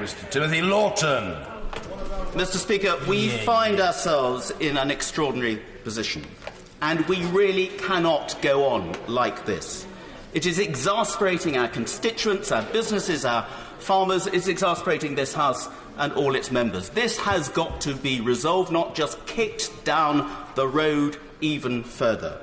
Mr. Timothy Loughton. Mr. Speaker, we find ourselves in an extraordinary position, and we really cannot go on like this. It is exasperating our constituents, our businesses, our farmers. It's exasperating this House and all its members. This has got to be resolved, not just kicked down the road even further.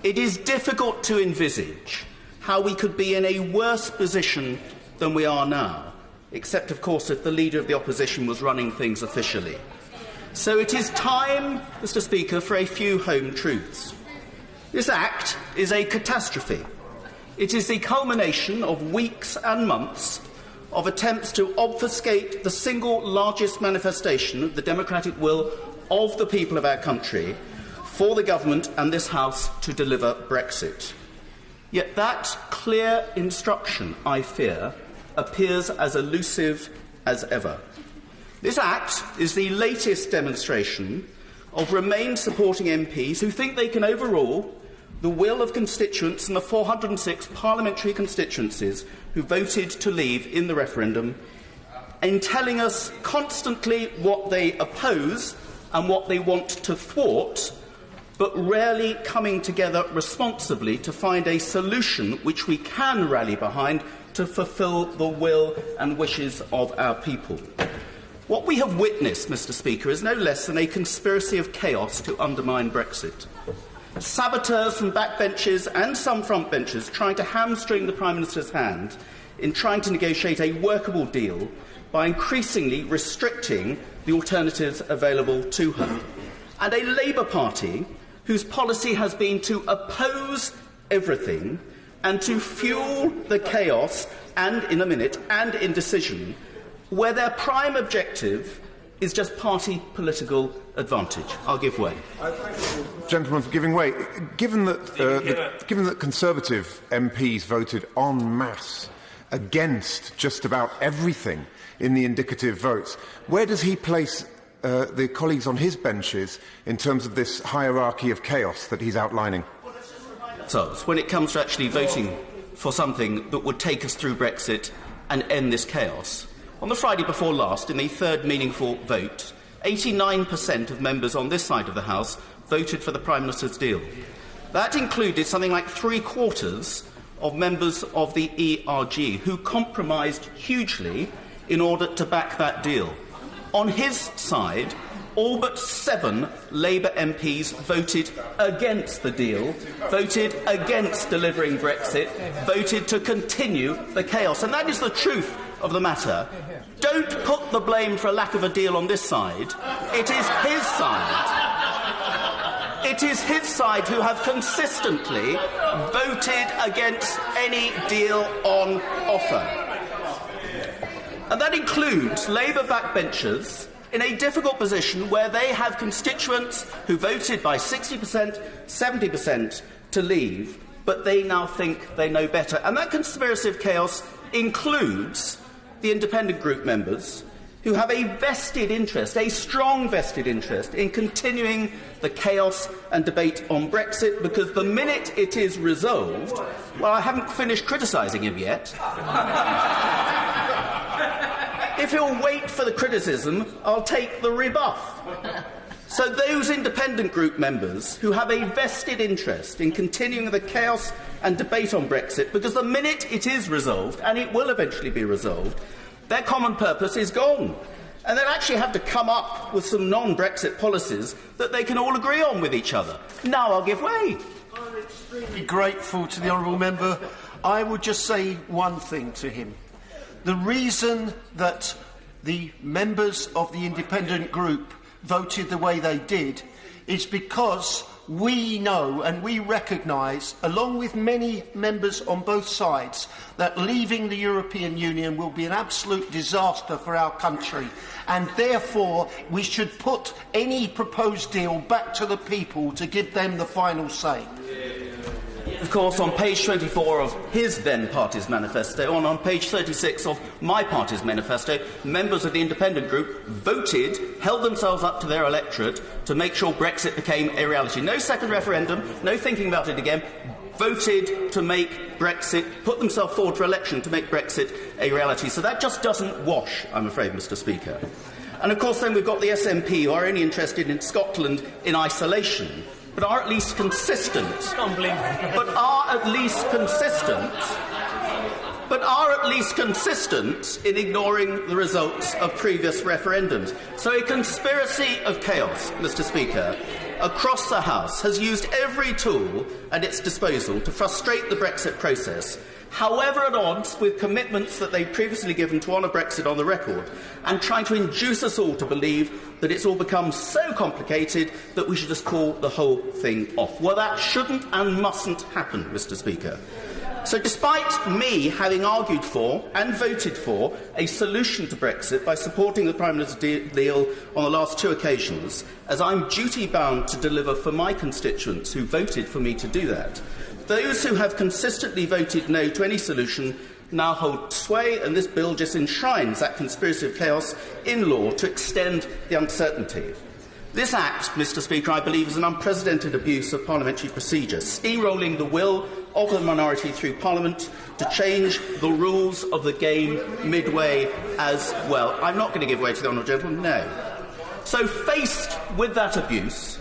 It is difficult to envisage how we could be in a worse position than we are now, except, of course, if the Leader of the Opposition was running things officially. So it is time, Mr. Speaker, for a few home truths. This Act is a catastrophe. It is the culmination of weeks and months of attempts to obfuscate the single largest manifestation of the democratic will of the people of our country for the government and this House to deliver Brexit. Yet that clear instruction, I fear, appears as elusive as ever. This Act is the latest demonstration of Remain-supporting MPs who think they can overrule the will of constituents in the 406 parliamentary constituencies who voted to leave in the referendum, in telling us constantly what they oppose and what they want to thwart, but rarely coming together responsibly to find a solution which we can rally behind to fulfil the will and wishes of our people. What we have witnessed, Mr. Speaker, is no less than a conspiracy of chaos to undermine Brexit. Saboteurs from backbenches and some frontbenchers trying to hamstring the Prime Minister's hand in trying to negotiate a workable deal by increasingly restricting the alternatives available to her. And a Labour Party whose policy has been to oppose everything and to fuel the chaos and, in a minute, and indecision, where their prime objective is just party political advantage. I'll give way. Gentlemen, for giving way. Given that Conservative MPs voted en masse against just about everything in the indicative votes, where does he place the colleagues on his benches in terms of this hierarchy of chaos that he's outlining? So, when it comes to actually voting for something that would take us through Brexit and end this chaos, on the Friday before last, in the third meaningful vote, 89% of members on this side of the House voted for the Prime Minister's deal. That included something like three-quarters of members of the ERG, who compromised hugely in order to back that deal. On his side, all but 7 Labour MPs voted against the deal, voted against delivering Brexit, voted to continue the chaos. And that is the truth of the matter. Don't put the blame for a lack of a deal on this side. It is his side. It is his side who have consistently voted against any deal on offer. And that includes Labour backbenchers in a difficult position where they have constituents who voted by 60%, 70% to leave, but they now think they know better. And that conspiracy of chaos includes the independent group members who have a vested interest, a strong vested interest, in continuing the chaos and debate on Brexit, because the minute it is resolved, well, I haven't finished criticising him yet. If he'll wait for the criticism, I'll take the rebuff. So those independent group members who have a vested interest in continuing the chaos and debate on Brexit, because the minute it is resolved, and it will eventually be resolved, their common purpose is gone. And they'll actually have to come up with some non-Brexit policies that they can all agree on with each other. Now I'll give way. I'm extremely grateful to the honourable member. I would just say one thing to him. The reason that the members of the independent group voted the way they did is because we know and we recognise, along with many members on both sides, that leaving the European Union will be an absolute disaster for our country, and therefore we should put any proposed deal back to the people to give them the final say. Of course, on page 24 of his then party's manifesto, and on page 36 of my party's manifesto, members of the independent group voted, held themselves up to their electorate to make sure Brexit became a reality. No second referendum, no thinking about it again. voted to make Brexit, put themselves forward for election to make Brexit a reality. So that just doesn't wash, I'm afraid, Mr. Speaker. And of course then we've got the SNP, who are only interested in Scotland in isolation, but are at least consistent. But are at least consistent in ignoring the results of previous referendums. So a conspiracy of chaos, Mr. Speaker, across the House has used every tool at its disposal to frustrate the Brexit process, however at odds with commitments that they've previously given to honour Brexit on the record, and trying to induce us all to believe that it's all become so complicated that we should just call the whole thing off. Well, that shouldn't and mustn't happen, Mr. Speaker. So despite me having argued for and voted for a solution to Brexit by supporting the Prime Minister's deal on the last two occasions, as I'm duty-bound to deliver for my constituents who voted for me to do that, those who have consistently voted no to any solution now hold sway, and this bill just enshrines that conspiracy of chaos in law to extend the uncertainty. This Act, Mr. Speaker, I believe is an unprecedented abuse of parliamentary procedure, steamrolling the will of the minority through Parliament to change the rules of the game midway as well. I'm not going to give way to the honourable gentleman, no. So faced with that abuse,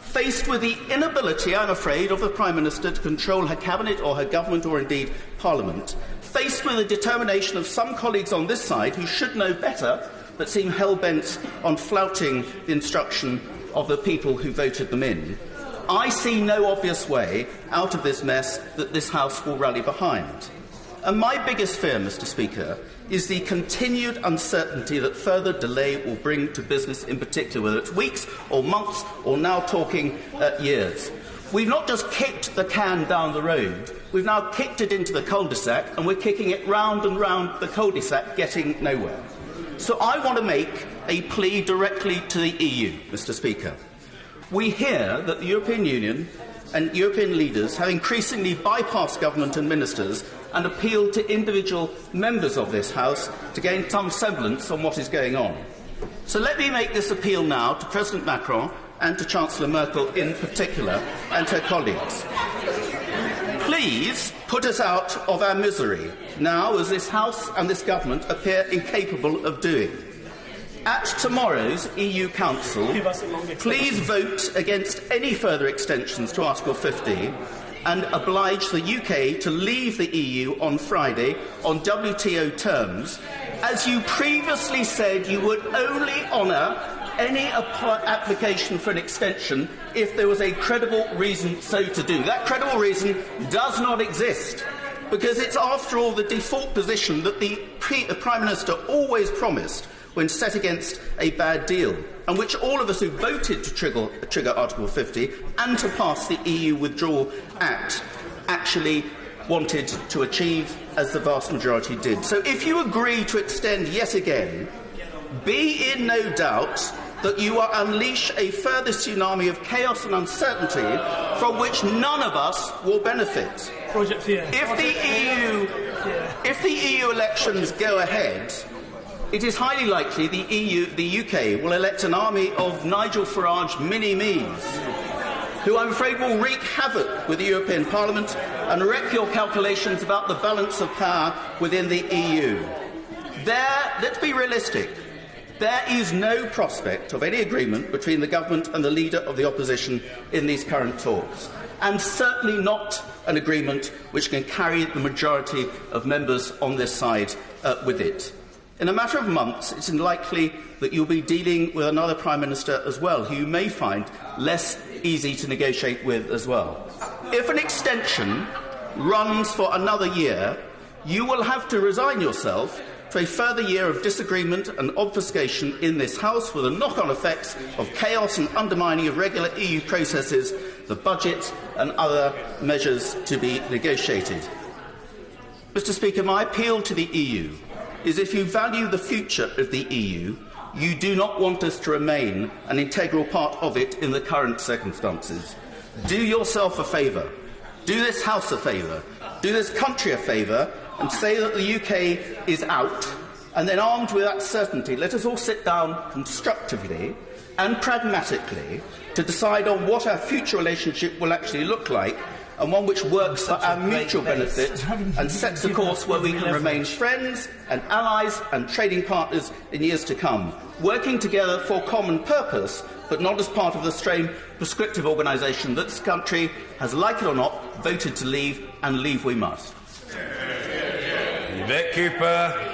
faced with the inability, I'm afraid, of the Prime Minister to control her Cabinet or her government or indeed Parliament, faced with the determination of some colleagues on this side who should know better but seem hell-bent on flouting the instruction of the people who voted them in, I see no obvious way out of this mess that this House will rally behind. And my biggest fear, Mr. Speaker, is the continued uncertainty that further delay will bring to business in particular, whether it's weeks or months or now talking years. We've not just kicked the can down the road, we've now kicked it into the cul-de-sac, and we're kicking it round and round the cul-de-sac, getting nowhere. So I want to make a plea directly to the EU, Mr. Speaker. We hear that the European Union and European leaders have increasingly bypassed government and ministers and appealed to individual members of this House to gain some semblance on what is going on. So let me make this appeal now to President Macron and to Chancellor Merkel in particular, and her colleagues. Please put us out of our misery now, as this House and this government appear incapable of doing. At tomorrow's EU Council, please vote against any further extensions to Article 50 and oblige the UK to leave the EU on Friday on WTO terms, as you previously said you would only honour any application for an extension if there was a credible reason so to do. That credible reason does not exist, because it's, after all, the default position that the Prime Minister always promised when set against a bad deal, and which all of us who voted to trigger Article 50 and to pass the EU Withdrawal Act actually wanted to achieve, as the vast majority did. So if you agree to extend yet again, be in no doubt that you will unleash a further tsunami of chaos and uncertainty from which none of us will benefit. If the EU elections go ahead, it is highly likely the UK will elect an army of Nigel Farage mini-me's, who I'm afraid will wreak havoc with the European Parliament and wreck your calculations about the balance of power within the EU. Let's be realistic. There is no prospect of any agreement between the government and the leader of the opposition in these current talks, and certainly not an agreement which can carry the majority of members on this side with it. In a matter of months, it's unlikely that you'll be dealing with another Prime Minister as well, who you may find less easy to negotiate with as well. If an extension runs for another year, you will have to resign yourself to a further year of disagreement and obfuscation in this House, with the knock-on effects of chaos and undermining of regular EU processes, the budget and other measures to be negotiated. Mr. Speaker, my appeal to the EU is, if you value the future of the EU, you do not want us to remain an integral part of it in the current circumstances. Do yourself a favour, do this House a favour, do this country a favour, and say that the UK is out, and then, armed with that certainty, let us all sit down constructively and pragmatically to decide on what our future relationship will actually look like, and one which works for our mutual benefit and sets a course where we can remain friends and allies and trading partners in years to come, working together for common purpose, but not as part of the strange prescriptive organisation that this country has, like it or not, voted to leave, and leave we must. Yvette Cooper.